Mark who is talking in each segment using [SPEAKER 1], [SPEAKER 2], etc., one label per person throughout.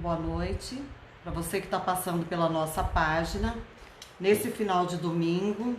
[SPEAKER 1] boa noite para você que está passando pela nossa página. Nesse final de domingo,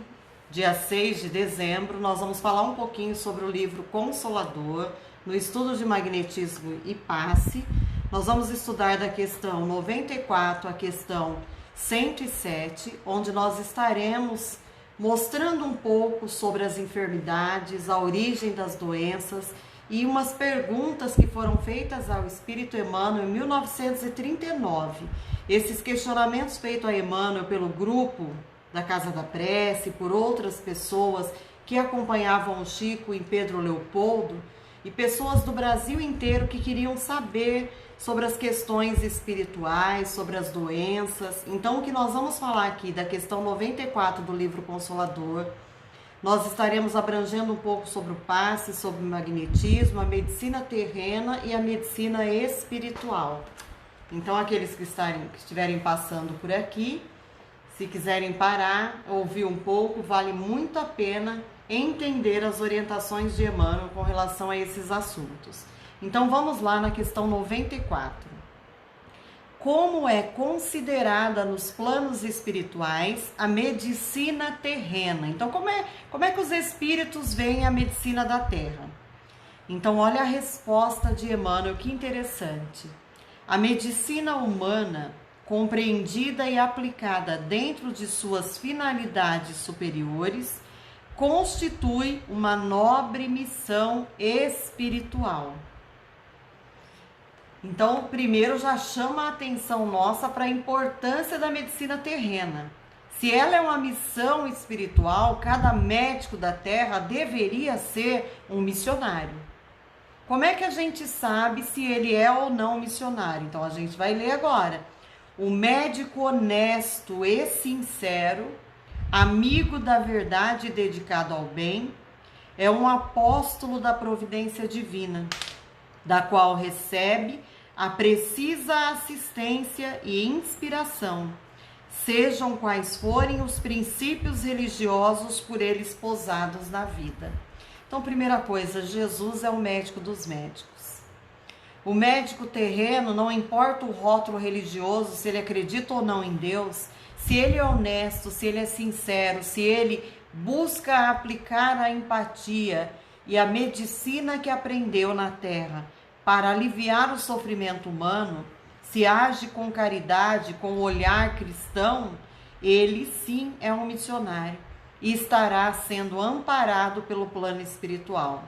[SPEAKER 1] dia 6 de dezembro, nós vamos falar um pouquinho sobre o livro Consolador, no estudo de magnetismo e passe. Nós vamos estudar da questão 94 à questão 107, onde nós estaremos mostrando um pouco sobre as enfermidades, a origem das doenças e umas perguntas que foram feitas ao Espírito Emmanuel em 1939. Esses questionamentos feitos a Emmanuel pelo grupo da Casa da Prece, por outras pessoas que acompanhavam o Chico em Pedro Leopoldo, e pessoas do Brasil inteiro que queriam saber sobre as questões espirituais, sobre as doenças. Então, o que nós vamos falar aqui da questão 94 do livro Consolador, nós estaremos abrangendo um pouco sobre o passe, sobre o magnetismo, a medicina terrena e a medicina espiritual. Então, aqueles que estiverem passando por aqui, se quiserem parar, ouvir um pouco, vale muito a pena entender as orientações de Emmanuel com relação a esses assuntos. Então, vamos lá na questão 94. Como é considerada nos planos espirituais a medicina terrena? Então, como é que os espíritos veem a medicina da Terra? Então, olha a resposta de Emmanuel, que interessante. A medicina humana, compreendida e aplicada dentro de suas finalidades superiores, constitui uma nobre missão espiritual. Então, primeiro já chama a atenção nossa para a importância da medicina terrena. Se ela é uma missão espiritual, cada médico da Terra deveria ser um missionário. Como é que a gente sabe se ele é ou não missionário? Então, a gente vai ler agora. O médico honesto e sincero, amigo da verdade e dedicado ao bem, é um apóstolo da providência divina, da qual recebe a precisa assistência e inspiração, sejam quais forem os princípios religiosos por ele esposados na vida. Então, primeira coisa, Jesus é o médico dos médicos. O médico terreno, não importa o rótulo religioso, se ele acredita ou não em Deus, se ele é honesto, se ele é sincero, se ele busca aplicar a empatia e a medicina que aprendeu na Terra para aliviar o sofrimento humano, se age com caridade, com o olhar cristão, ele sim é um missionário e estará sendo amparado pelo plano espiritual.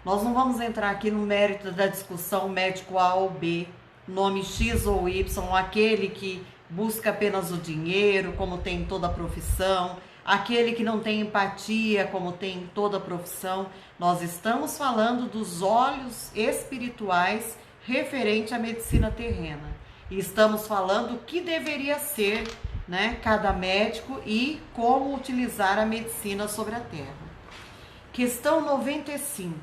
[SPEAKER 1] Nós não vamos entrar aqui no mérito da discussão médico A ou B, nome X ou Y, aquele que busca apenas o dinheiro, como tem em toda a profissão, aquele que não tem empatia, como tem em toda a profissão. Nós estamos falando dos olhos espirituais referente à medicina terrena. E estamos falando o que deveria ser, cada médico e como utilizar a medicina sobre a Terra. Questão 95.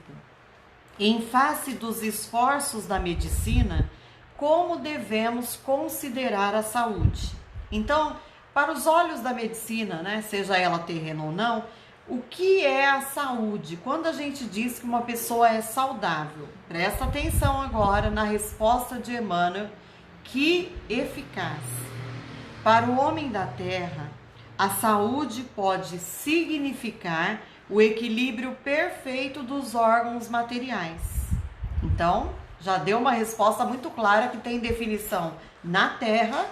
[SPEAKER 1] Em face dos esforços da medicina, como devemos considerar a saúde? Então, para os olhos da medicina, seja ela terrena ou não, o que é a saúde? Quando a gente diz que uma pessoa é saudável, presta atenção agora na resposta de Emmanuel, que eficaz. Para o homem da Terra, a saúde pode significar o equilíbrio perfeito dos órgãos materiais. Então, já deu uma resposta muito clara que tem definição na Terra,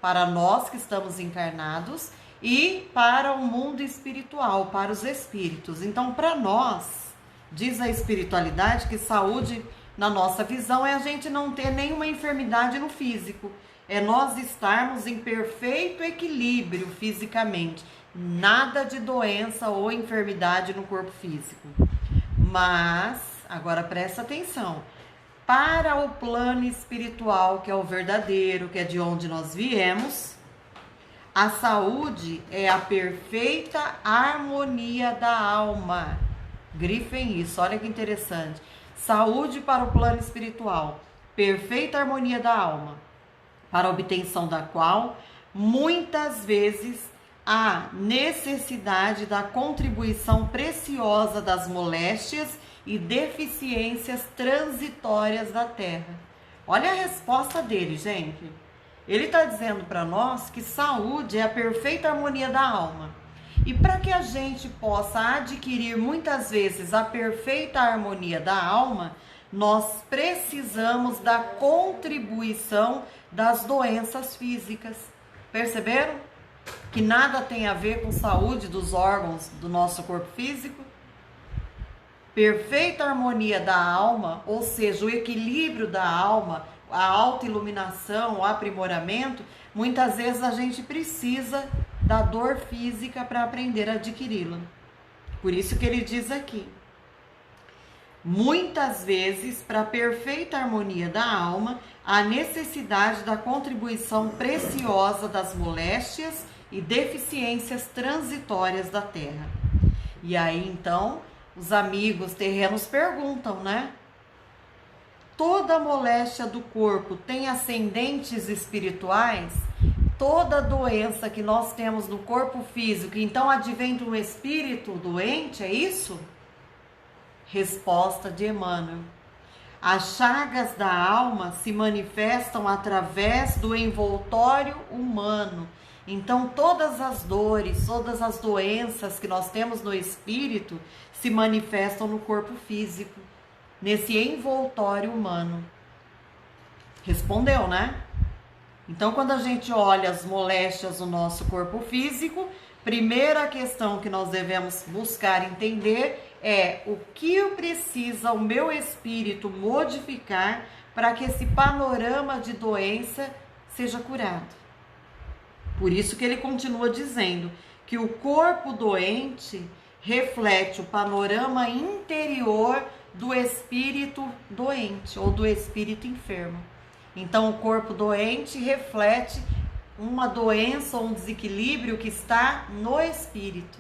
[SPEAKER 1] para nós que estamos encarnados, e para o mundo espiritual, para os espíritos. Então, para nós, diz a espiritualidade que saúde, na nossa visão, é a gente não ter nenhuma enfermidade no físico. É nós estarmos em perfeito equilíbrio fisicamente. Nada de doença ou enfermidade no corpo físico. Mas, agora presta atenção. Para o plano espiritual, que é o verdadeiro, que é de onde nós viemos, a saúde é a perfeita harmonia da alma. Grifem isso, olha que interessante. Saúde para o plano espiritual, perfeita harmonia da alma, para a obtenção da qual, muitas vezes, há necessidade da contribuição preciosa das moléstias e deficiências transitórias da Terra. Olha a resposta dele, gente. Ele está dizendo para nós que saúde é a perfeita harmonia da alma. E para que a gente possa adquirir muitas vezes a perfeita harmonia da alma, nós precisamos da contribuição das doenças físicas. Perceberam? Que nada tem a ver com saúde dos órgãos do nosso corpo físico. Perfeita harmonia da alma, ou seja, o equilíbrio da alma, a autoiluminação, o aprimoramento, muitas vezes a gente precisa da dor física para aprender a adquiri-la. Por isso que ele diz aqui, muitas vezes, para a perfeita harmonia da alma, há necessidade da contribuição preciosa das moléstias e deficiências transitórias da Terra. E aí, então, os amigos terrenos perguntam, né? Toda moléstia do corpo tem ascendentes espirituais? Toda doença que nós temos no corpo físico, então advém de um espírito doente, é isso? Resposta de Emmanuel. As chagas da alma se manifestam através do envoltório humano. Então todas as dores, todas as doenças que nós temos no espírito se manifestam no corpo físico, nesse envoltório humano. Respondeu, né? Então, quando a gente olha as moléstias do nosso corpo físico, primeira questão que nós devemos buscar entender é o que precisa o meu espírito modificar para que esse panorama de doença seja curado. Por isso que ele continua dizendo que o corpo doente reflete o panorama interior do espírito doente ou do espírito enfermo. Então, o corpo doente reflete uma doença ou um desequilíbrio que está no espírito.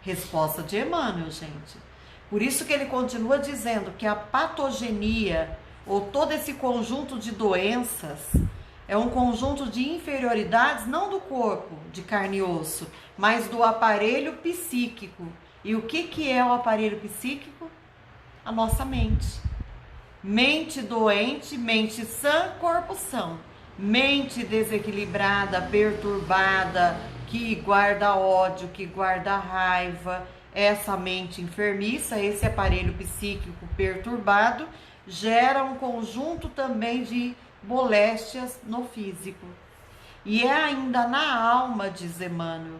[SPEAKER 1] Resposta de Emmanuel, gente. Por isso que ele continua dizendo que a patogenia ou todo esse conjunto de doenças é um conjunto de inferioridades não do corpo, de carne e osso, mas do aparelho psíquico. E o que é o aparelho psíquico? A nossa mente. Mente doente, mente sã, corpo são. Mente desequilibrada, perturbada, que guarda ódio, que guarda raiva, essa mente enfermiça, esse aparelho psíquico perturbado, gera um conjunto também de moléstias no físico. E é ainda na alma, diz Emmanuel,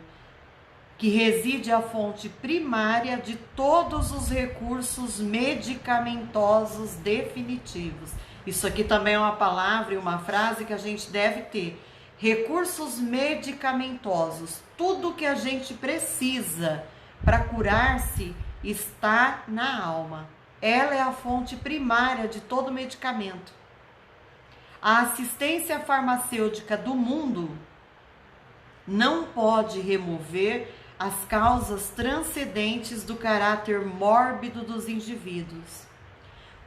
[SPEAKER 1] que reside a fonte primária de todos os recursos medicamentosos definitivos. Isso aqui também é uma palavra e uma frase que a gente deve ter. Recursos medicamentosos. Tudo que a gente precisa para curar-se está na alma. Ela é a fonte primária de todo medicamento. A assistência farmacêutica do mundo não pode remover as causas transcendentes do caráter mórbido dos indivíduos.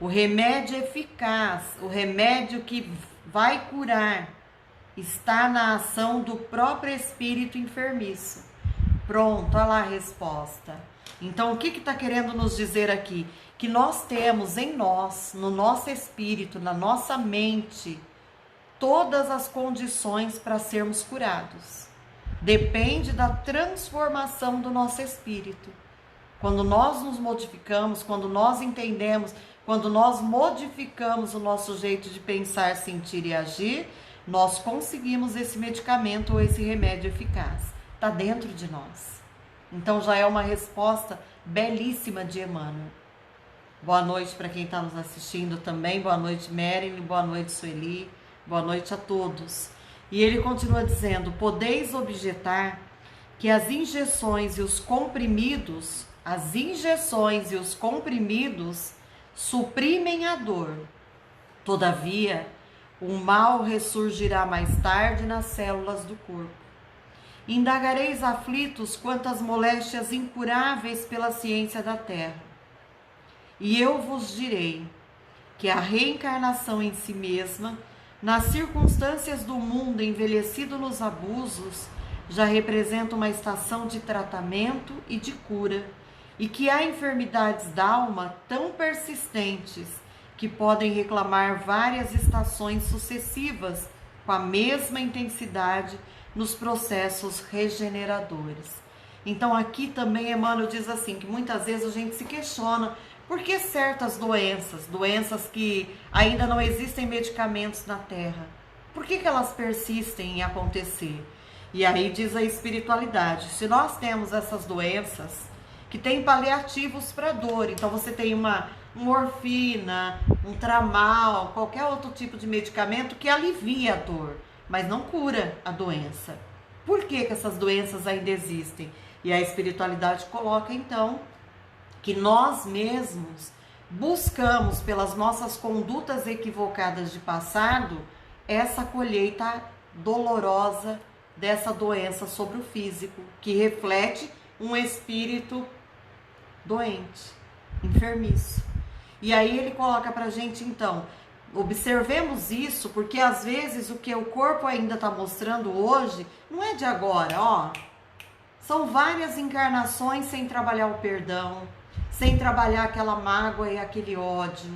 [SPEAKER 1] O remédio eficaz, o remédio que vai curar, está na ação do próprio espírito enfermiço. Pronto, olha lá a resposta. Então, o que está querendo nos dizer aqui? Que nós temos em nós, no nosso espírito, na nossa mente, todas as condições para sermos curados. Depende da transformação do nosso espírito. Quando nós nos modificamos, quando nós entendemos, quando nós modificamos o nosso jeito de pensar, sentir e agir, nós conseguimos esse medicamento ou esse remédio eficaz. Está dentro de nós. Então já é uma resposta belíssima de Emmanuel. Boa noite para quem está nos assistindo também. Boa noite, Marilyn. Boa noite, Sueli. Boa noite a todos. E ele continua dizendo: podeis objetar que as injeções e os comprimidos suprimem a dor. Todavia, o mal ressurgirá mais tarde nas células do corpo. Indagareis aflitos quantas moléstias incuráveis pela ciência da terra. E eu vos direi que a reencarnação em si mesma, nas circunstâncias do mundo envelhecido nos abusos, já representa uma estação de tratamento e de cura, e que há enfermidades da alma tão persistentes que podem reclamar várias estações sucessivas com a mesma intensidade nos processos regeneradores. Então aqui também Emmanuel diz assim, que muitas vezes a gente se questiona por que certas doenças que ainda não existem medicamentos na Terra, por que elas persistem em acontecer? E aí diz a espiritualidade, se nós temos essas doenças que têm paliativos para dor, então você tem uma morfina, um tramal, qualquer outro tipo de medicamento que alivia a dor, mas não cura a doença. Por que essas doenças ainda existem? E a espiritualidade coloca então que nós mesmos buscamos pelas nossas condutas equivocadas de passado essa colheita dolorosa dessa doença sobre o físico, que reflete um espírito doente, enfermiço. E aí ele coloca pra gente então, observemos isso, porque às vezes o que o corpo ainda está mostrando hoje não é de agora, ó. São várias encarnações sem trabalhar o perdão, sem trabalhar aquela mágoa e aquele ódio,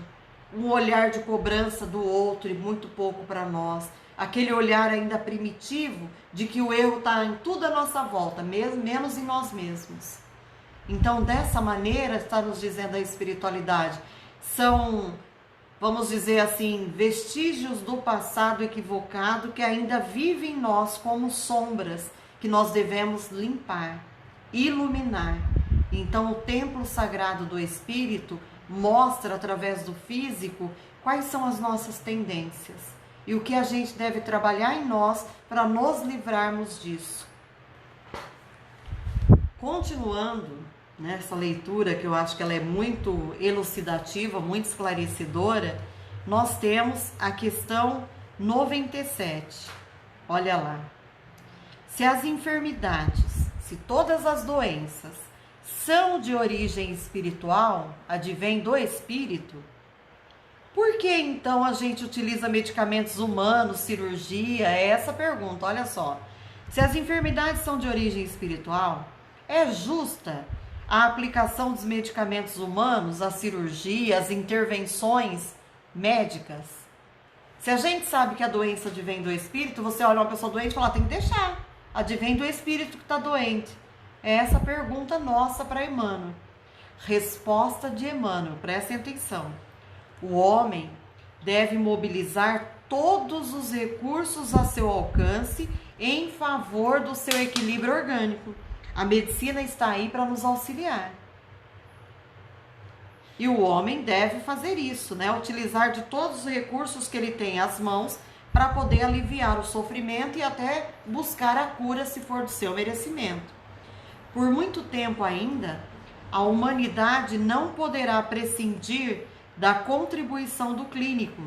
[SPEAKER 1] um olhar de cobrança do outro e muito pouco para nós, aquele olhar ainda primitivo de que o erro está em tudo à nossa volta, menos em nós mesmos. Então, dessa maneira, está nos dizendo a espiritualidade, são, vamos dizer assim, vestígios do passado equivocado que ainda vivem em nós como sombras que nós devemos limpar, iluminar. Então, o templo sagrado do espírito mostra através do físico quais são as nossas tendências e o que a gente deve trabalhar em nós para nos livrarmos disso. Continuando nessa leitura, que eu acho que ela é muito elucidativa, muito esclarecedora, nós temos a questão 97. Olha lá. Se as enfermidades, se todas as doenças são de origem espiritual, advém do espírito, por que então a gente utiliza medicamentos humanos, cirurgia? É essa a pergunta, olha só. Se as enfermidades são de origem espiritual, é justa a aplicação dos medicamentos humanos, a cirurgia, as intervenções médicas? Se a gente sabe que a doença advém do espírito, você olha uma pessoa doente e fala, tem que deixar, advém do espírito que está doente. É essa a pergunta nossa para Emmanuel. Resposta de Emmanuel, prestem atenção. O homem deve mobilizar todos os recursos a seu alcance em favor do seu equilíbrio orgânico. A medicina está aí para nos auxiliar. E o homem deve fazer isso, né? Utilizar de todos os recursos que ele tem às mãos para poder aliviar o sofrimento e até buscar a cura se for do seu merecimento. Por muito tempo ainda, a humanidade não poderá prescindir da contribuição do clínico,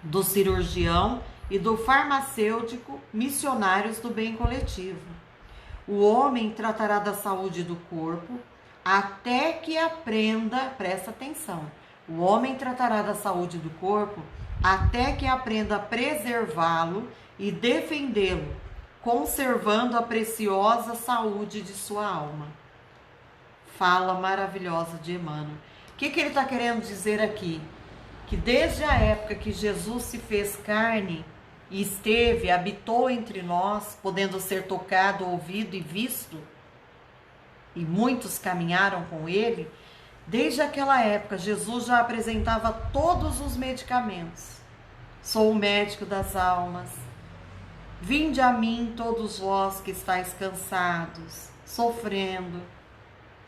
[SPEAKER 1] do cirurgião e do farmacêutico, missionários do bem coletivo. O homem tratará da saúde do corpo até que aprenda, presta atenção, o homem tratará da saúde do corpo até que aprenda a preservá-lo e defendê-lo, conservando a preciosa saúde de sua alma. Fala maravilhosa de Emmanuel. O que ele está querendo dizer aqui? Que desde a época que Jesus se fez carne e esteve, habitou entre nós, podendo ser tocado, ouvido e visto, e muitos caminharam com ele, desde aquela época Jesus já apresentava todos os medicamentos. Sou o médico das almas. Vinde a mim todos vós que estáis cansados, sofrendo,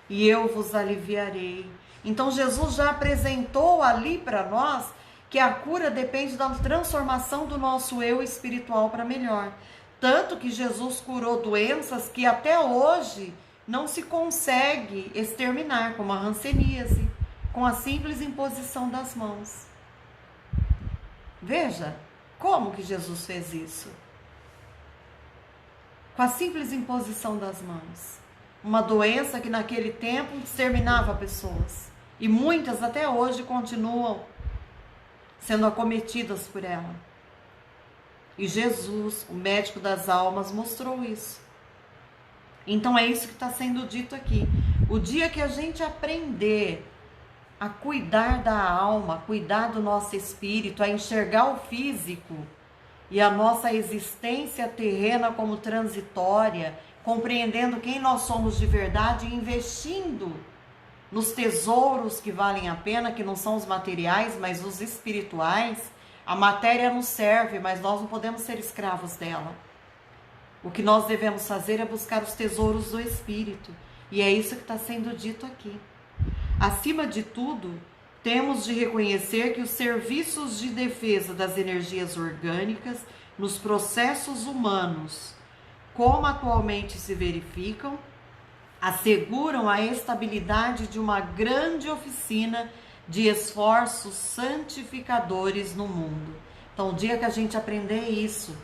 [SPEAKER 1] e eu vos aliviarei. Então Jesus já apresentou ali para nós que a cura depende da transformação do nosso eu espiritual para melhor. Tanto que Jesus curou doenças que até hoje não se consegue exterminar, como a hanseníase, com a simples imposição das mãos. Veja como que Jesus fez isso. Com a simples imposição das mãos. Uma doença que naquele tempo exterminava pessoas. E muitas até hoje continuam sendo acometidas por ela. E Jesus, o médico das almas, mostrou isso. Então é isso que está sendo dito aqui. O dia que a gente aprender a cuidar da alma, a cuidar do nosso espírito, a enxergar o físico e a nossa existência terrena como transitória, compreendendo quem nós somos de verdade e investindo nos tesouros que valem a pena, que não são os materiais, mas os espirituais. A matéria nos serve, mas nós não podemos ser escravos dela. O que nós devemos fazer é buscar os tesouros do espírito. E é isso que está sendo dito aqui. Acima de tudo, temos de reconhecer que os serviços de defesa das energias orgânicas nos processos humanos, como atualmente se verificam, asseguram a estabilidade de uma grande oficina de esforços santificadores no mundo. Então, o dia que a gente aprender isso,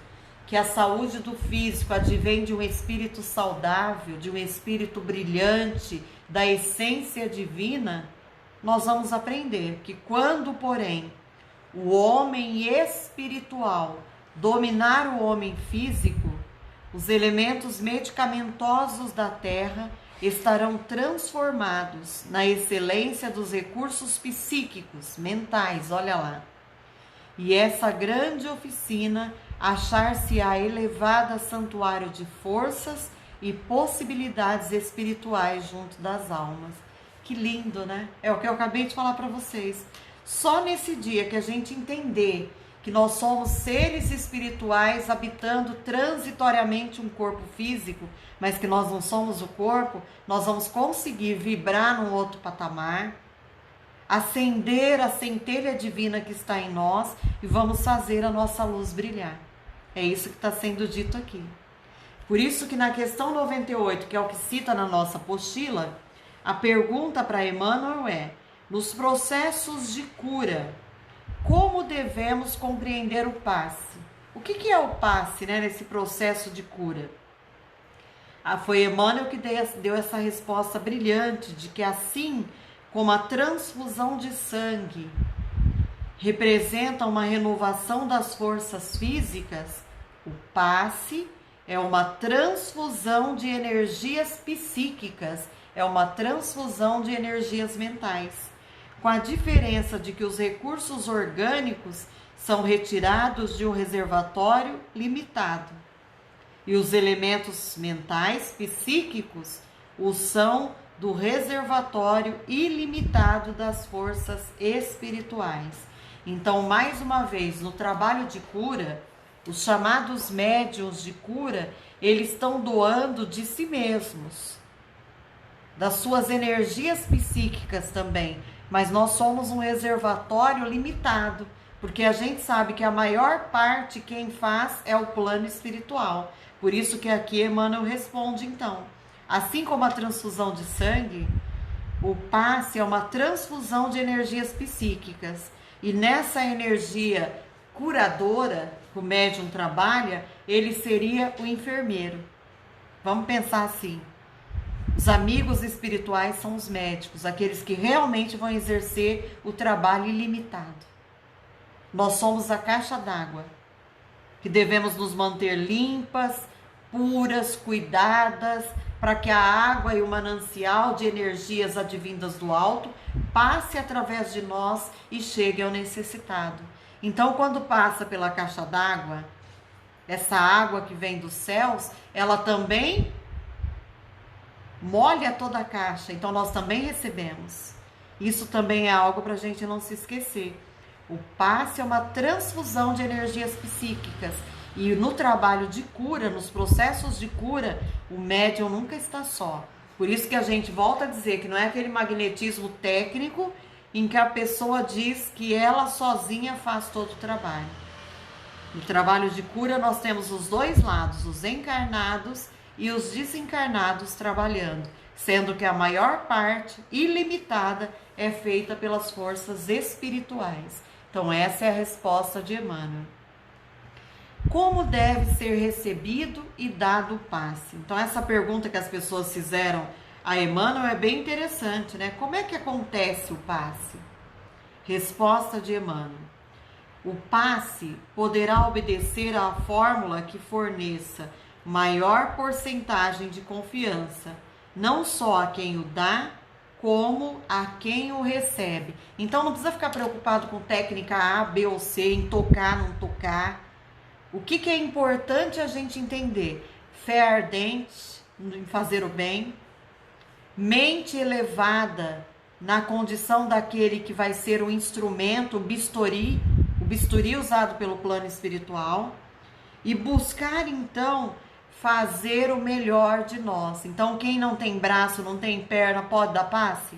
[SPEAKER 1] que a saúde do físico advém de um espírito saudável, de um espírito brilhante, da essência divina, nós vamos aprender que quando, porém, o homem espiritual dominar o homem físico, os elementos medicamentosos da terra estarão transformados na excelência dos recursos psíquicos, mentais, olha lá. E essa grande oficina achar-se-á elevada santuário de forças e possibilidades espirituais junto das almas. Que lindo, né? É o que eu acabei de falar para vocês. Só nesse dia que a gente entender que nós somos seres espirituais habitando transitoriamente um corpo físico, mas que nós não somos o corpo, nós vamos conseguir vibrar num outro patamar, acender a centelha divina que está em nós e vamos fazer a nossa luz brilhar. É isso que está sendo dito aqui. Por isso que na questão 98, que é o que cita na nossa apostila, a pergunta para Emmanuel é: nos processos de cura, como devemos compreender o passe? O que é o passe, né, nesse processo de cura? Foi Emmanuel que deu essa resposta brilhante de que assim como a transfusão de sangue representa uma renovação das forças físicas, o passe é uma transfusão de energias psíquicas, é uma transfusão de energias mentais, com a diferença de que os recursos orgânicos são retirados de um reservatório limitado e os elementos mentais, psíquicos, os são do reservatório ilimitado das forças espirituais. Então, mais uma vez, no trabalho de cura, os chamados médiuns de cura, eles estão doando de si mesmos, das suas energias psíquicas também, mas nós somos um reservatório limitado, porque a gente sabe que a maior parte quem faz é o plano espiritual. Por isso que aqui Emmanuel responde então, assim como a transfusão de sangue, o passe é uma transfusão de energias psíquicas, e nessa energia curadora que o médium trabalha, ele seria o enfermeiro. Vamos pensar assim, os amigos espirituais são os médicos, aqueles que realmente vão exercer o trabalho ilimitado. Nós somos a caixa d'água, que devemos nos manter limpas, puras, cuidadas, para que a água e o manancial de energias advindas do alto passe através de nós e chegue ao necessitado. Então, quando passa pela caixa d'água, essa água que vem dos céus, ela também molha toda a caixa, então nós também recebemos. Isso também é algo para a gente não se esquecer. O passe é uma transfusão de energias psíquicas. E no trabalho de cura, nos processos de cura, o médium nunca está só. Por isso que a gente volta a dizer que não é aquele magnetismo técnico em que a pessoa diz que ela sozinha faz todo o trabalho. No trabalho de cura nós temos os dois lados, os encarnados e os desencarnados trabalhando, sendo que a maior parte, ilimitada, é feita pelas forças espirituais. Então essa é a resposta de Emmanuel. Como deve ser recebido e dado o passe? Então essa pergunta que as pessoas fizeram a Emmanuel é bem interessante, né? Como é que acontece o passe? Resposta de Emmanuel. O passe poderá obedecer à fórmula que forneça maior porcentagem de confiança, não só a quem o dá, como a quem o recebe. Então não precisa ficar preocupado com técnica A, B ou C, em tocar, não tocar. O que é importante a gente entender? Fé ardente em fazer o bem, mente elevada na condição daquele que vai ser o instrumento, o bisturi usado pelo plano espiritual, e buscar então fazer o melhor de nós. Então, quem não tem braço, não tem perna, pode dar passe?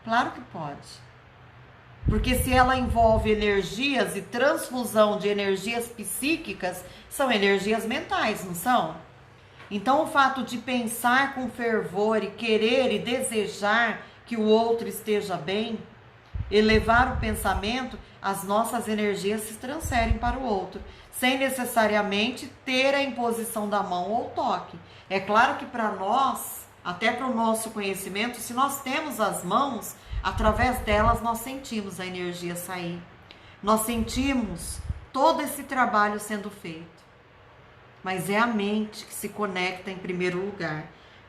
[SPEAKER 1] Claro que pode. Porque se ela envolve energias e transfusão de energias psíquicas, são energias mentais, não são? Então, o fato de pensar com fervor e querer e desejar que o outro esteja bem, elevar o pensamento, as nossas energias se transferem para o outro, sem necessariamente ter a imposição da mão ou toque. É claro que para nós, até para o nosso conhecimento, se nós temos as mãos, através delas nós sentimos a energia sair. Nós sentimos todo esse trabalho sendo feito. Mas é a mente que se conecta em primeiro lugar.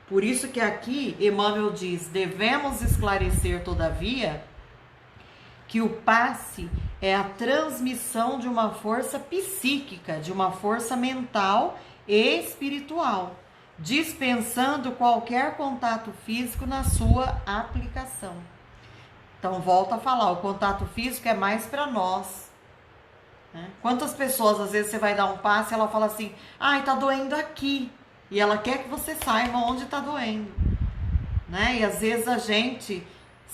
[SPEAKER 1] Por isso que aqui Emmanuel diz, devemos esclarecer, todavia, que o passe é a transmissão de uma força psíquica, de uma força mental e espiritual, dispensando qualquer contato físico na sua aplicação. Então, volto a falar, o contato físico é mais para nós. Né? Quantas pessoas, às vezes, você vai dar um passe e ela fala assim, ai, tá doendo aqui. E ela quer que você saiba onde tá doendo. Né? E às vezes a gente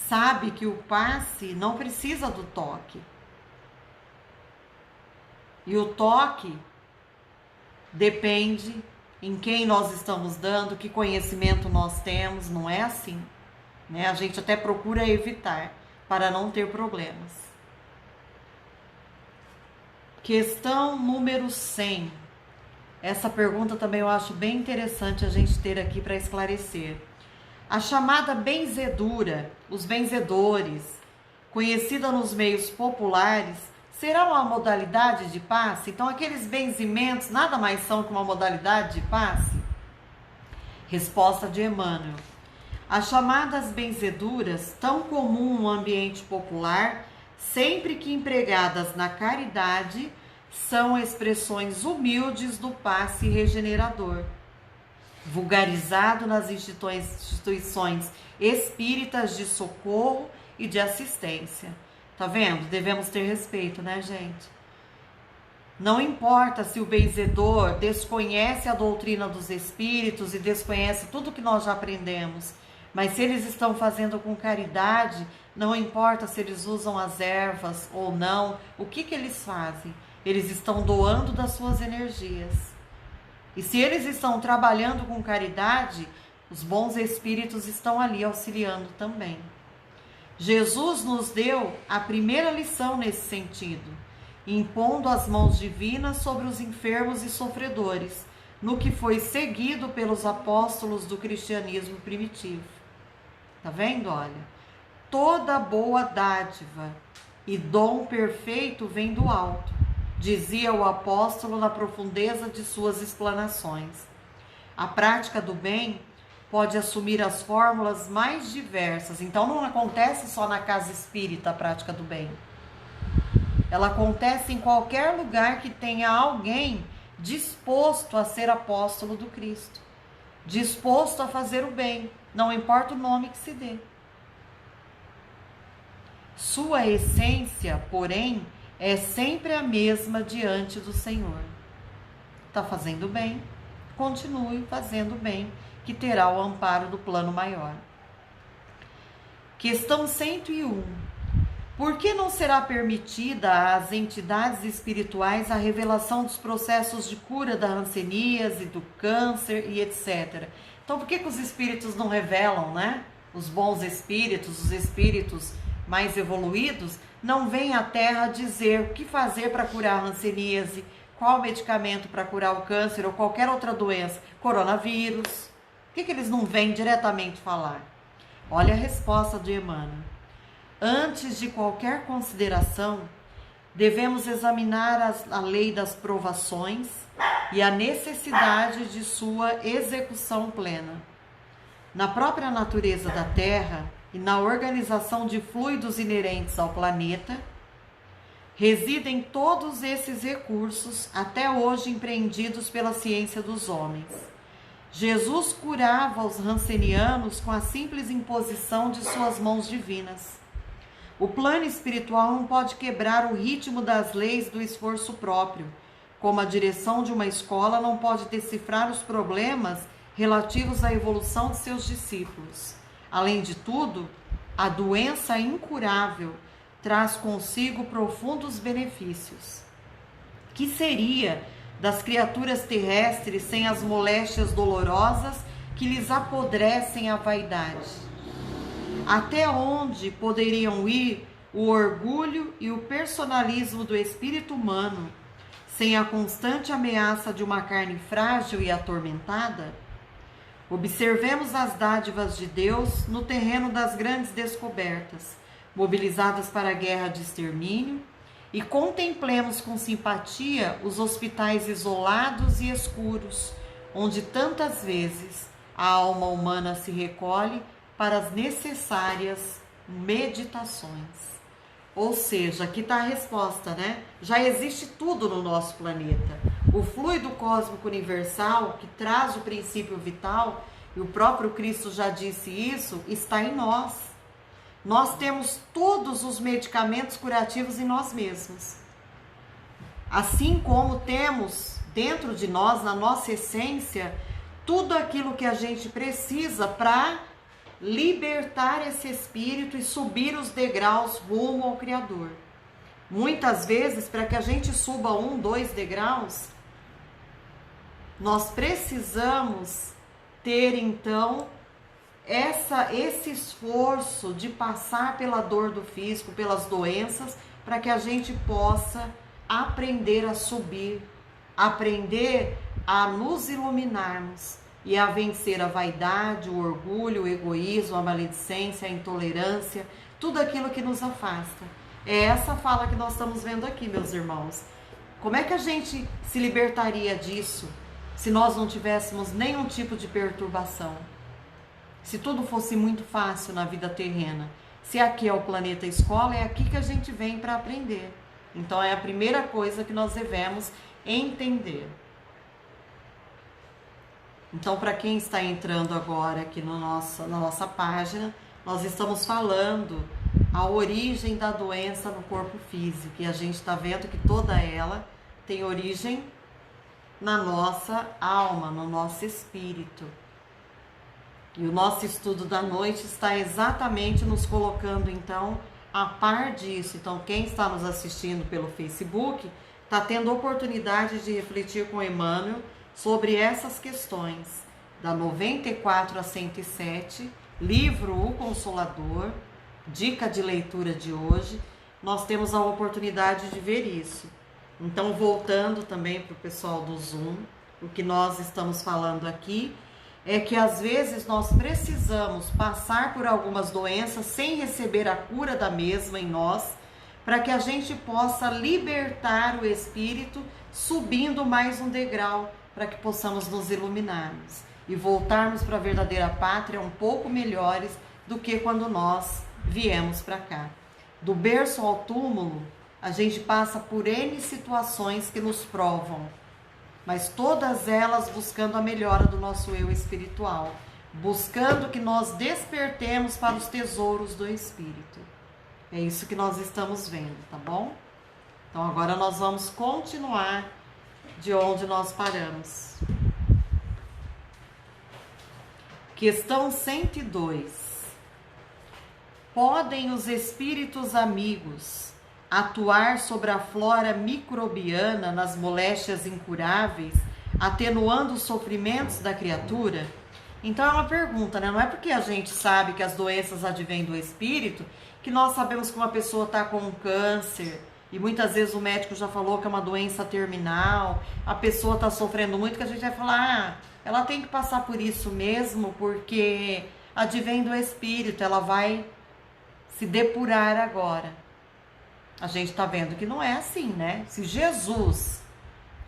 [SPEAKER 1] sabe que o passe não precisa do toque. E o toque depende em quem nós estamos dando, que conhecimento nós temos, não é assim. Né? A gente até procura evitar para não ter problemas. Questão número 100. Essa pergunta também eu acho bem interessante a gente ter aqui para esclarecer. A chamada benzedura, os benzedores, conhecida nos meios populares, será uma modalidade de passe? Então, aqueles benzimentos nada mais são que uma modalidade de passe? Resposta de Emmanuel. As chamadas benzeduras, tão comum no ambiente popular, sempre que empregadas na caridade, são expressões humildes do passe regenerador, vulgarizado nas instituições espíritas de socorro e de assistência. Tá vendo? Devemos ter respeito, né, gente? Não importa se o benzedor desconhece a doutrina dos espíritos e desconhece tudo que nós já aprendemos, mas se eles estão fazendo com caridade, não importa se eles usam as ervas ou não, o que eles fazem? Eles estão doando das suas energias. E se eles estão trabalhando com caridade, os bons espíritos estão ali auxiliando também. Jesus nos deu a primeira lição nesse sentido, impondo as mãos divinas sobre os enfermos e sofredores, no que foi seguido pelos apóstolos do cristianismo primitivo. Tá vendo? Olha, toda boa dádiva e dom perfeito vem do alto, dizia o apóstolo na profundeza de suas explanações. A prática do bem pode assumir as fórmulas mais diversas. Então não acontece só na casa espírita a prática do bem. Ela acontece em qualquer lugar que tenha alguém disposto a ser apóstolo do Cristo, disposto a fazer o bem, não importa o nome que se dê. Sua essência, porém, é sempre a mesma diante do Senhor. Está fazendo bem, continue fazendo bem, que terá o amparo do plano maior. Questão 101. Por que não será permitida às entidades espirituais a revelação dos processos de cura da hanseníase, do câncer e etc.? Então, por que os espíritos não revelam, né? Os bons espíritos, os espíritos mais evoluídos, não vêm à Terra dizer o que fazer para curar a hanseníase, qual medicamento para curar o câncer ou qualquer outra doença, coronavírus. Por que eles não vêm diretamente falar? Olha a resposta de Emmanuel. Antes de qualquer consideração, devemos examinar a lei das provações e a necessidade de sua execução plena. na própria natureza da Terra e na organização de fluidos inerentes ao planeta, residem todos esses recursos até hoje empreendidos pela ciência dos homens. Jesus curava os rancenianos com a simples imposição de suas mãos divinas. O plano espiritual não pode quebrar o ritmo das leis do esforço próprio, como a direção de uma escola não pode decifrar os problemas relativos à evolução de seus discípulos. Além de tudo, a doença incurável traz consigo profundos benefícios. Que seria das criaturas terrestres sem as moléstias dolorosas que lhes apodrecem a vaidade? Até onde poderiam ir o orgulho e o personalismo do espírito humano sem a constante ameaça de uma carne frágil e atormentada? Observemos as dádivas de Deus no terreno das grandes descobertas, mobilizadas para a guerra de extermínio, e contemplemos com simpatia os hospitais isolados e escuros, onde tantas vezes a alma humana se recolhe para as necessárias meditações. Ou seja, aqui está a resposta, né? Já existe tudo no nosso planeta. O fluido cósmico universal, que traz o princípio vital, e o próprio Cristo já disse isso, está em nós. Nós temos todos os medicamentos curativos em nós mesmos. Assim como temos dentro de nós, na nossa essência, tudo aquilo que a gente precisa para libertar esse espírito e subir os degraus rumo ao Criador. Muitas vezes, para que a gente suba 1, 2 degraus, nós precisamos ter então esse esforço de passar pela dor do físico, pelas doenças, para que a gente possa aprender a subir, aprender a nos iluminarmos e a vencer a vaidade, o orgulho, o egoísmo, a maledicência, a intolerância, tudo aquilo que nos afasta. É essa fala que nós estamos vendo aqui, meus irmãos. Como é que a gente se libertaria disso se nós não tivéssemos nenhum tipo de perturbação? Se tudo fosse muito fácil na vida terrena. Se aqui é o planeta escola, é aqui que a gente vem para aprender. Então é a primeira coisa que nós devemos entender. Então, para quem está entrando agora aqui na nossa página, nós estamos falando a origem da doença no corpo físico. E a gente está vendo que toda ela tem origem na nossa alma, no nosso espírito. E o nosso estudo da noite está exatamente nos colocando, então, a par disso. Então, quem está nos assistindo pelo Facebook está tendo oportunidade de refletir com Emmanuel sobre essas questões, da 94 a 107, livro O Consolador, dica de leitura de hoje. Nós temos a oportunidade de ver isso. Então, voltando também para o pessoal do Zoom, o que nós estamos falando aqui é que às vezes nós precisamos passar por algumas doenças sem receber a cura da mesma em nós, para que a gente possa libertar o espírito, subindo mais um degrau, para que possamos nos iluminarmos e voltarmos para a verdadeira pátria um pouco melhores do que quando nós viemos para cá. Do berço ao túmulo, a gente passa por N situações que nos provam, mas todas elas buscando a melhora do nosso eu espiritual, buscando que nós despertemos para os tesouros do espírito. É isso que nós estamos vendo, tá bom? Então agora nós vamos continuar de onde nós paramos. Questão 102. Podem os espíritos amigos atuar sobre a flora microbiana nas moléstias incuráveis, atenuando os sofrimentos da criatura? Então é uma pergunta, né? Não é porque a gente sabe que as doenças advêm do espírito que nós sabemos que uma pessoa está com um câncer, e muitas vezes o médico já falou que é uma doença terminal, a pessoa está sofrendo muito, que a gente vai falar, ela tem que passar por isso mesmo, porque advém do espírito, ela vai se depurar agora. A gente está vendo que não é assim, né? Se Jesus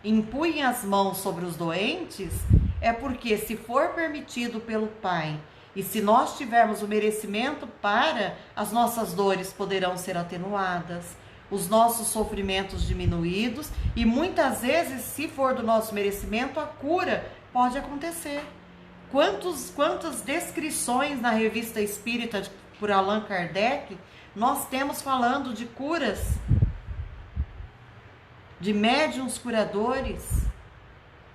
[SPEAKER 1] impunha as mãos sobre os doentes, é porque, se for permitido pelo Pai E se nós tivermos o merecimento para, as nossas dores poderão ser atenuadas, os nossos sofrimentos diminuídos e muitas vezes, se for do nosso merecimento, a cura pode acontecer. Quantas descrições na Revista Espírita por Allan Kardec nós temos falando de curas, de médiuns curadores,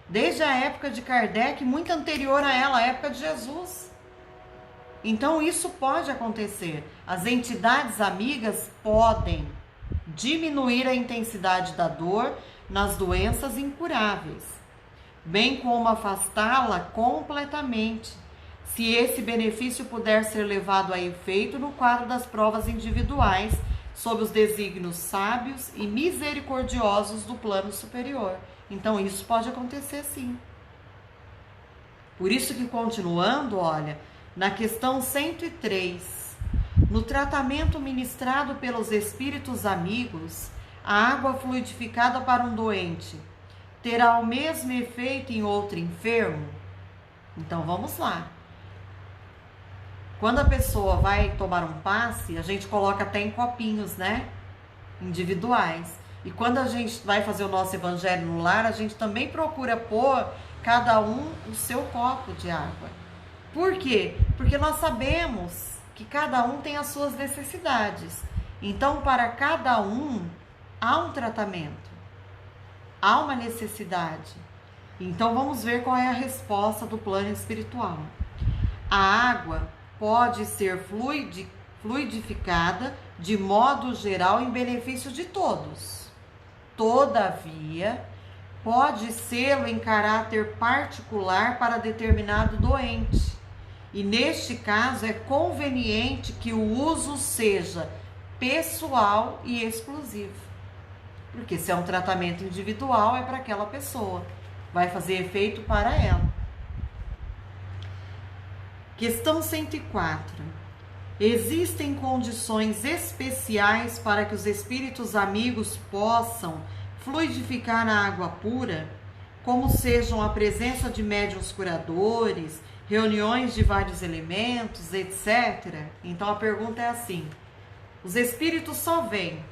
[SPEAKER 1] desde a época de Kardec, muito anterior a ela, a época de Jesus. Então isso pode acontecer. As entidades amigas podem diminuir a intensidade da dor nas doenças incuráveis, bem como afastá-la completamente, se esse benefício puder ser levado a efeito no quadro das provas individuais, sob os desígnios sábios e misericordiosos do plano superior. Então isso pode acontecer sim. Por isso que, continuando, olha, na questão 103, no tratamento ministrado pelos espíritos amigos, a água fluidificada para um doente terá o mesmo efeito em outro enfermo? Então vamos lá. Quando a pessoa vai tomar um passe, a gente coloca até em copinhos, né? Individuais. E quando a gente vai fazer o nosso evangelho no lar, a gente também procura pôr cada um o seu copo de água. Por quê? Porque nós sabemos que cada um tem as suas necessidades. Então, para cada um, há um tratamento, há uma necessidade. Então, vamos ver qual é a resposta do plano espiritual. A água pode ser fluidificada de modo geral em benefício de todos. Todavia, pode ser em caráter particular para determinado doente. E neste caso é conveniente que o uso seja pessoal e exclusivo. Porque se é um tratamento individual, é para aquela pessoa. Vai fazer efeito para ela. Questão 104. Existem condições especiais para que os espíritos amigos possam fluidificar a água pura, como sejam a presença de médiuns curadores, reuniões de vários elementos, etc. Então a pergunta é assim: os espíritos só vêm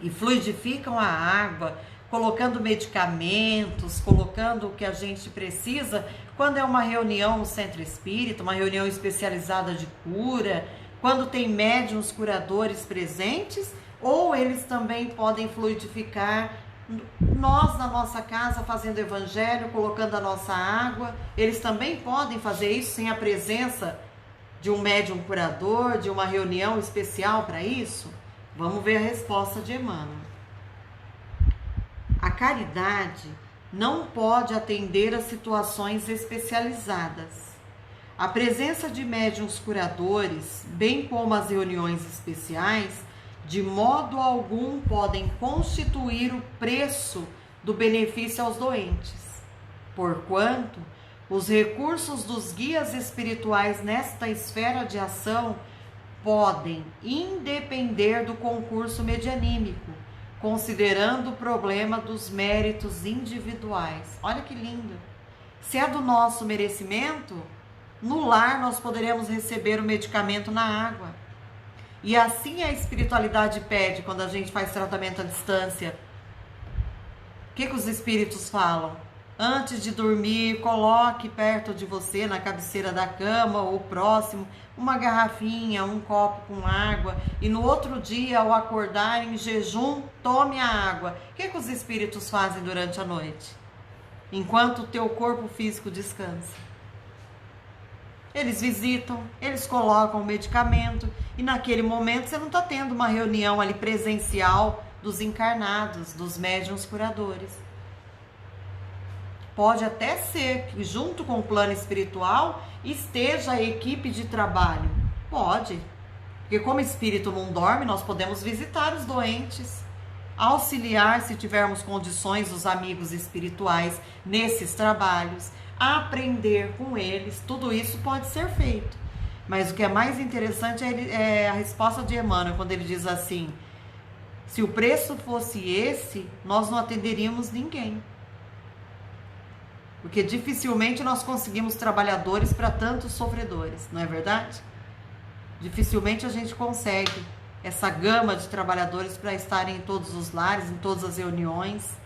[SPEAKER 1] e fluidificam a água, colocando medicamentos, colocando o que a gente precisa, quando é uma reunião no centro espírita, uma reunião especializada de cura, quando tem médiuns curadores presentes, ou eles também podem fluidificar nós na nossa casa fazendo evangelho, colocando a nossa água, eles também podem fazer isso sem a presença de um médium curador, de uma reunião especial para isso? Vamos ver a resposta de Emmanuel. A caridade não pode atender a situações especializadas. A presença de médiuns curadores, bem como as reuniões especiais, de modo algum podem constituir o preço do benefício aos doentes, porquanto os recursos dos guias espirituais nesta esfera de ação podem independer do concurso medianímico, considerando o problema dos méritos individuais. Olha que lindo! Se é do nosso merecimento, no lar nós poderemos receber o medicamento na água. E assim a espiritualidade pede quando a gente faz tratamento à distância. O que os espíritos falam? Antes de dormir, coloque perto de você, na cabeceira da cama ou próximo, uma garrafinha, um copo com água. E no outro dia, ao acordar em jejum, tome a água. O que os espíritos fazem durante a noite? Enquanto o teu corpo físico descansa. Eles visitam, eles colocam o medicamento e naquele momento você não está tendo uma reunião ali presencial dos encarnados, dos médiuns curadores. Pode até ser que junto com o plano espiritual esteja a equipe de trabalho. Pode, porque como espírito não dorme, nós podemos visitar os doentes, auxiliar, se tivermos condições, os amigos espirituais nesses trabalhos, aprender com eles, tudo isso pode ser feito. Mas o que é mais interessante é a resposta de Emmanuel, quando ele diz assim: se o preço fosse esse, nós não atenderíamos ninguém. Porque dificilmente nós conseguimos trabalhadores para tantos sofredores, não é verdade? Dificilmente a gente consegue essa gama de trabalhadores para estarem em todos os lares, em todas as reuniões.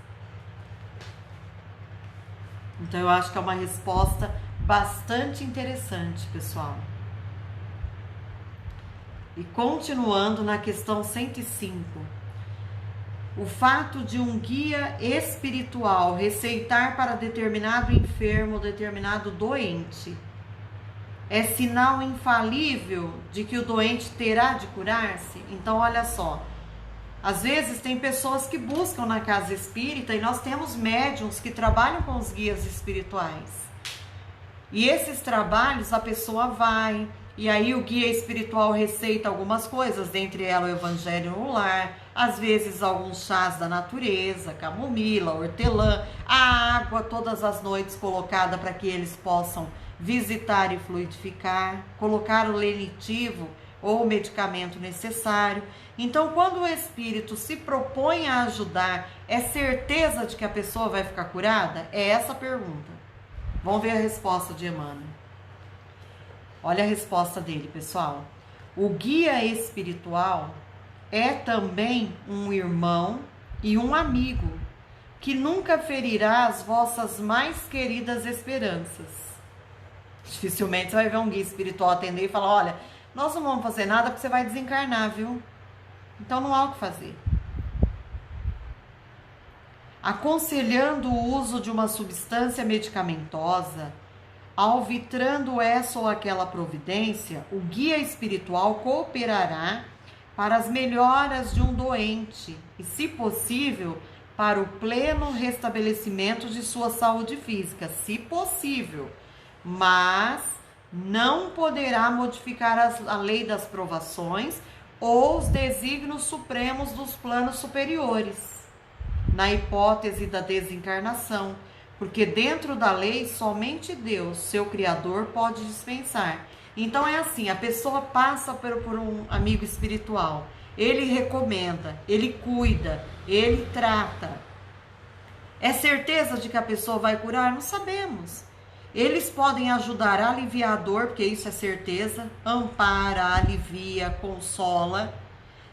[SPEAKER 1] Então eu acho que é uma resposta bastante interessante, pessoal. E continuando na questão 105, o fato de um guia espiritual receitar para determinado enfermo, determinado doente, é sinal infalível de que o doente terá de curar-se? Então, olha só, às vezes tem pessoas que buscam na casa espírita e nós temos médiuns que trabalham com os guias espirituais. E esses trabalhos a pessoa vai, e aí o guia espiritual receita algumas coisas, dentre elas o evangelho no lar, às vezes alguns chás da natureza, camomila, hortelã, a água todas as noites colocada para que eles possam visitar e fluidificar, colocar o lenitivo ou o medicamento necessário. Então, quando o espírito se propõe a ajudar, é certeza de que a pessoa vai ficar curada? É essa a pergunta. Vamos ver a resposta de Emmanuel. Olha a resposta dele, pessoal. O guia espiritual é também um irmão e um amigo que nunca ferirá as vossas mais queridas esperanças. Dificilmente você vai ver um guia espiritual atender e falar: olha, nós não vamos fazer nada porque você vai desencarnar, viu? Então não há o que fazer. Aconselhando o uso de uma substância medicamentosa, alvitrando essa ou aquela providência, o guia espiritual cooperará para as melhoras de um doente e, se possível, para o pleno restabelecimento de sua saúde física, se possível, mas não poderá modificar a lei das provações ou os desígnios supremos dos planos superiores, na hipótese da desencarnação, porque dentro da lei somente Deus, seu Criador, pode dispensar. Então é assim, a pessoa passa por um amigo espiritual, ele recomenda, ele cuida, ele trata. É certeza de que a pessoa vai curar? Não sabemos. Eles podem ajudar a aliviar a dor, porque isso é certeza, ampara, alivia, consola.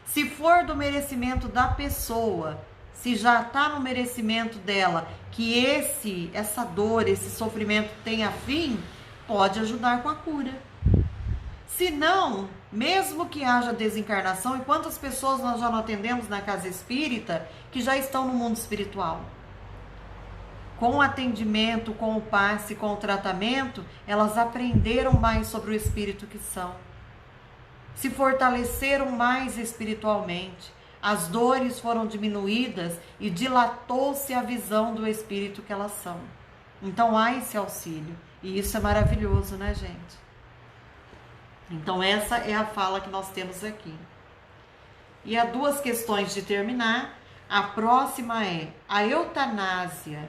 [SPEAKER 1] Se for do merecimento da pessoa, se já está no merecimento dela, que essa dor, esse sofrimento tenha fim, pode ajudar com a cura. Se não, mesmo que haja desencarnação, e quantas pessoas nós já não atendemos na casa espírita que já estão no mundo espiritual? Com o atendimento, com o passe, com o tratamento, elas aprenderam mais sobre o espírito que são. Se fortaleceram mais espiritualmente. As dores foram diminuídas e dilatou-se a visão do espírito que elas são. Então há esse auxílio. E isso é maravilhoso, né, gente? Então essa é a fala que nós temos aqui. E há duas questões de terminar. A próxima é: a eutanásia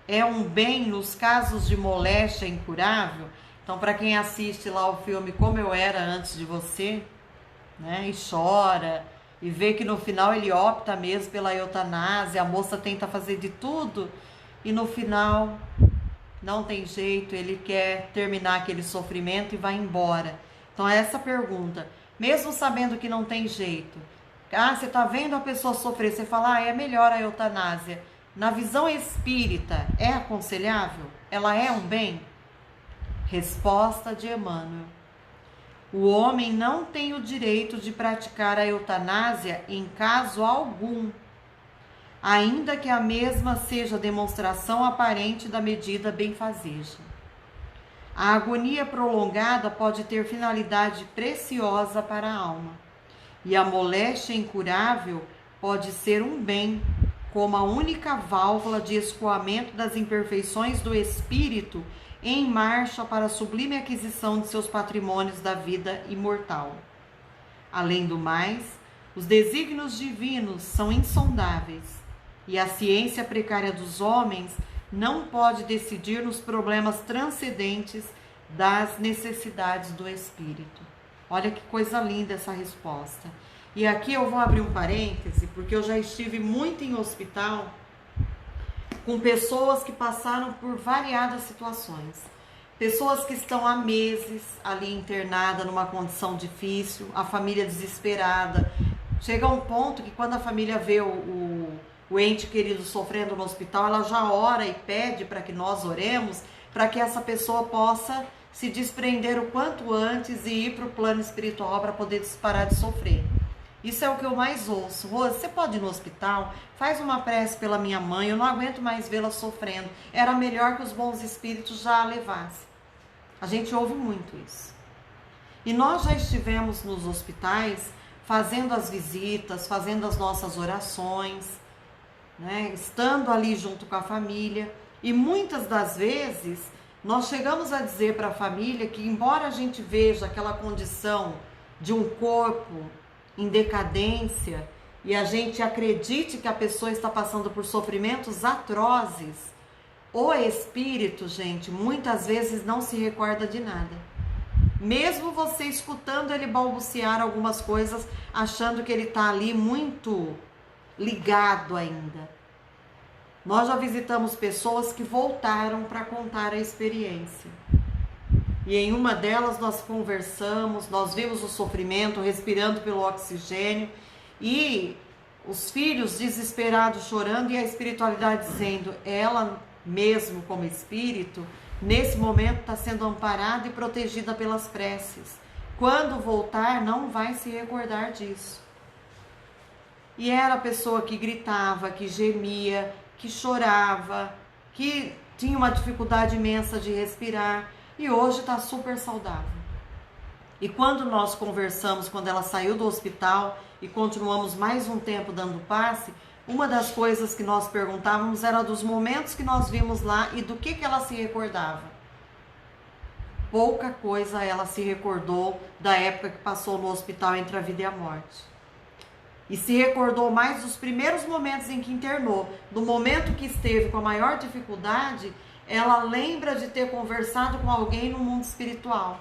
[SPEAKER 1] é um bem nos casos de moléstia incurável? Então, para quem assiste lá o filme Como Eu Era Antes de Você, né, e chora, e vê que no final ele opta mesmo pela eutanásia, a moça tenta fazer de tudo, e no final não tem jeito, ele quer terminar aquele sofrimento e vai embora. Então, é essa pergunta. Mesmo sabendo que não tem jeito, você está vendo a pessoa sofrer, você fala: é melhor a eutanásia. Na visão espírita, é aconselhável? Ela é um bem? Resposta de Emmanuel: o homem não tem o direito de praticar a eutanásia em caso algum, ainda que a mesma seja demonstração aparente da medida benfazeja. A agonia prolongada pode ter finalidade preciosa para a alma, e a moléstia incurável pode ser um bem, como a única válvula de escoamento das imperfeições do espírito em marcha para a sublime aquisição de seus patrimônios da vida imortal. Além do mais, os desígnios divinos são insondáveis, e a ciência precária dos homens não pode decidir nos problemas transcendentes das necessidades do espírito. Olha que coisa linda essa resposta. E aqui eu vou abrir um parêntese, porque eu já estive muito em hospital com pessoas que passaram por variadas situações. Pessoas que estão há meses ali internada numa condição difícil, a família desesperada. Chega um ponto que quando a família vê o ente querido sofrendo no hospital, ela já ora e pede para que nós oremos, para que essa pessoa possa se desprender o quanto antes e ir para o plano espiritual para poder parar de sofrer. Isso é o que eu mais ouço. Rose, você pode ir no hospital? Faz uma prece pela minha mãe, eu não aguento mais vê-la sofrendo. Era melhor que os bons espíritos já a levassem. A gente ouve muito isso. E nós já estivemos nos hospitais fazendo as visitas, fazendo as nossas orações, né? Estando ali junto com a família. E muitas das vezes nós chegamos a dizer para a família que, embora a gente veja aquela condição de um corpo em decadência e a gente acredite que a pessoa está passando por sofrimentos atrozes, o espírito, gente, muitas vezes não se recorda de nada. Mesmo você escutando ele balbuciar algumas coisas, achando que ele está ali muito ligado ainda. Nós já visitamos pessoas que voltaram para contar a experiência. E em uma delas nós conversamos, nós vimos o sofrimento, respirando pelo oxigênio, e os filhos desesperados chorando, e a espiritualidade dizendo, ela mesmo como espírito, nesse momento está sendo amparada e protegida pelas preces. Quando voltar, não vai se recordar disso. E era a pessoa que gritava, que gemia, que chorava, que tinha uma dificuldade imensa de respirar, e hoje está super saudável. E quando nós conversamos, quando ela saiu do hospital e continuamos mais um tempo dando passe, uma das coisas que nós perguntávamos era dos momentos que nós vimos lá e do que ela se recordava. Pouca coisa ela se recordou da época que passou no hospital entre a vida e a morte. E se recordou mais dos primeiros momentos em que internou. No momento que esteve com a maior dificuldade, ela lembra de ter conversado com alguém no mundo espiritual.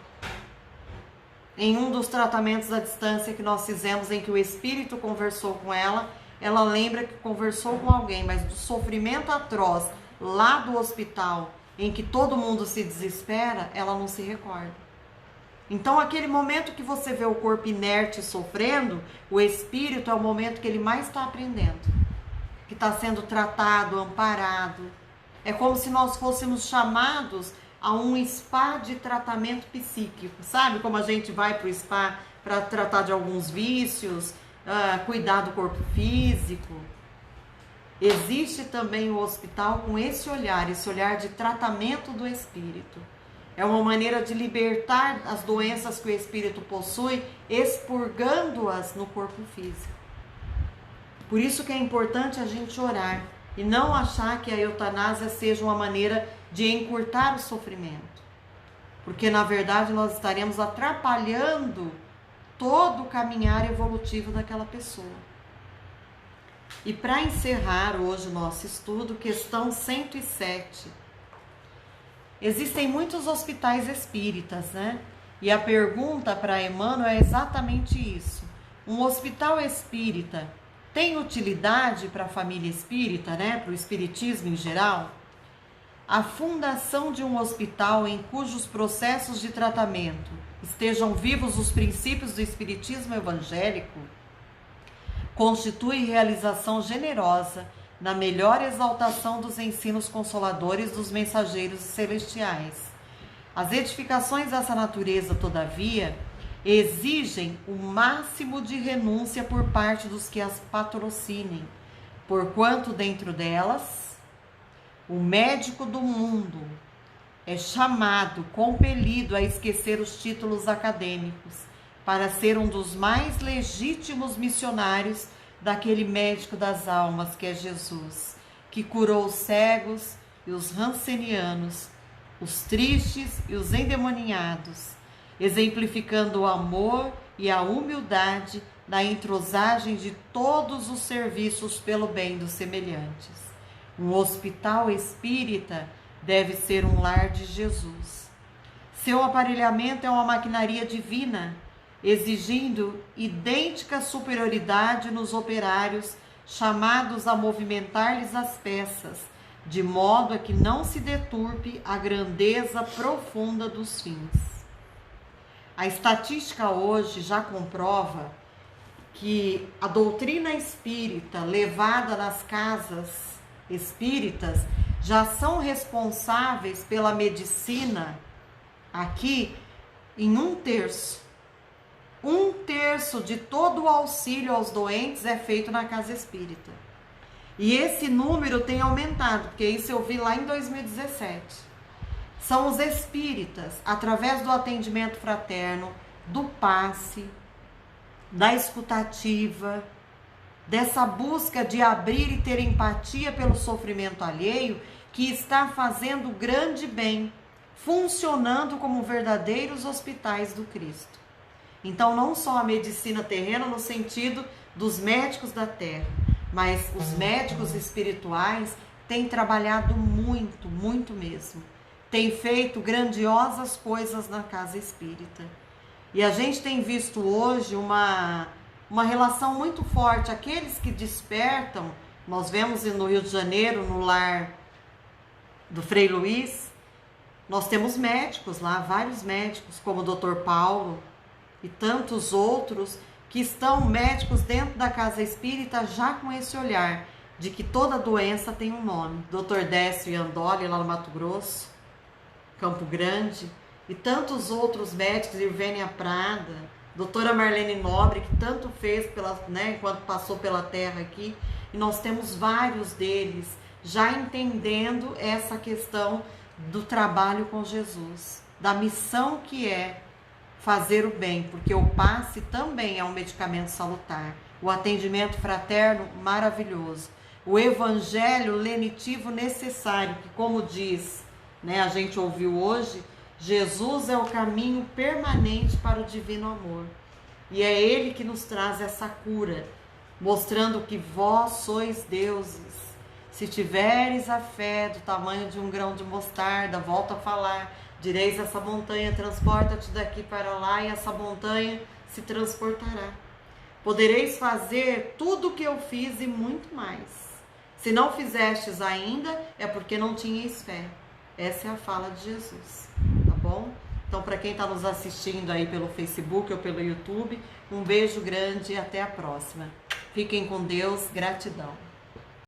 [SPEAKER 1] Em um dos tratamentos à distância que nós fizemos, em que o espírito conversou com ela, ela lembra que conversou com alguém, mas do sofrimento atroz lá do hospital, em que todo mundo se desespera, ela não se recorda. Então, aquele momento que você vê o corpo inerte sofrendo, o espírito é o momento que ele mais está aprendendo, que está sendo tratado, amparado. É como se nós fôssemos chamados a um spa de tratamento psíquico. Sabe como a gente vai para o spa para tratar de alguns vícios, cuidar do corpo físico? Existe também o hospital com esse olhar de tratamento do espírito. É uma maneira de libertar as doenças que o espírito possui, expurgando-as no corpo físico. Por isso que é importante a gente orar e não achar que a eutanásia seja uma maneira de encurtar o sofrimento. Porque, na verdade, nós estaremos atrapalhando todo o caminhar evolutivo daquela pessoa. E para encerrar hoje o nosso estudo, questão 107. Existem muitos hospitais espíritas, né? E a pergunta para Emmanuel é exatamente isso. Um hospital espírita tem utilidade para a família espírita, né? Para o espiritismo em geral? A fundação de um hospital em cujos processos de tratamento estejam vivos os princípios do espiritismo evangélico constitui realização generosa na melhor exaltação dos ensinos consoladores dos mensageiros celestiais. As edificações dessa natureza, todavia, exigem o máximo de renúncia por parte dos que as patrocinem, porquanto dentro delas, o médico do mundo é chamado, compelido a esquecer os títulos acadêmicos, para ser um dos mais legítimos missionários daquele médico das almas que é Jesus, que curou os cegos e os rancenianos, os tristes e os endemoniados, exemplificando o amor e a humildade na entrosagem de todos os serviços pelo bem dos semelhantes. Um hospital espírita deve ser um lar de Jesus. Seu aparelhamento é uma maquinaria divina, exigindo idêntica superioridade nos operários chamados a movimentar-lhes as peças, de modo a que não se deturpe a grandeza profunda dos fins. A estatística hoje já comprova que a doutrina espírita levada nas casas espíritas já são responsáveis pela medicina aqui em 1/3. 1/3 de todo o auxílio aos doentes é feito na casa espírita. E esse número tem aumentado, porque isso eu vi lá em 2017. São os espíritas, através do atendimento fraterno, do passe, da escutativa, dessa busca de abrir e ter empatia pelo sofrimento alheio, que está fazendo grande bem, funcionando como verdadeiros hospitais do Cristo. Então, não só a medicina terrena no sentido dos médicos da terra, mas os médicos espirituais têm trabalhado muito, muito mesmo. Têm feito grandiosas coisas na casa espírita. E a gente tem visto hoje uma relação muito forte. Aqueles que despertam, nós vemos no Rio de Janeiro, no lar do Frei Luiz, nós temos médicos lá, vários médicos, como o Dr. Paulo e tantos outros, que estão médicos dentro da casa espírita já com esse olhar de que toda doença tem um nome. Dr. Décio Iandoli, lá no Mato Grosso, Campo Grande, e tantos outros médicos, Irvênia Prada, doutora Marlene Nobre, que tanto fez enquanto passou pela terra aqui, e nós temos vários deles já entendendo essa questão do trabalho com Jesus, da missão que é fazer o bem, porque o passe também é um medicamento salutar, o atendimento fraterno maravilhoso, o evangelho lenitivo necessário, que como diz, a gente ouviu hoje, Jesus é o caminho permanente para o divino amor. E é Ele que nos traz essa cura, mostrando que vós sois deuses. Se tiveres a fé do tamanho de um grão de mostarda, volta a falar, direis essa montanha, transporta-te daqui para lá, e essa montanha se transportará. Podereis fazer tudo o que eu fiz e muito mais. Se não fizestes ainda, é porque não tinhais fé. Essa é a fala de Jesus. Bom? Então, para quem está nos assistindo aí pelo Facebook ou pelo YouTube, um beijo grande e até a próxima. Fiquem com Deus, gratidão.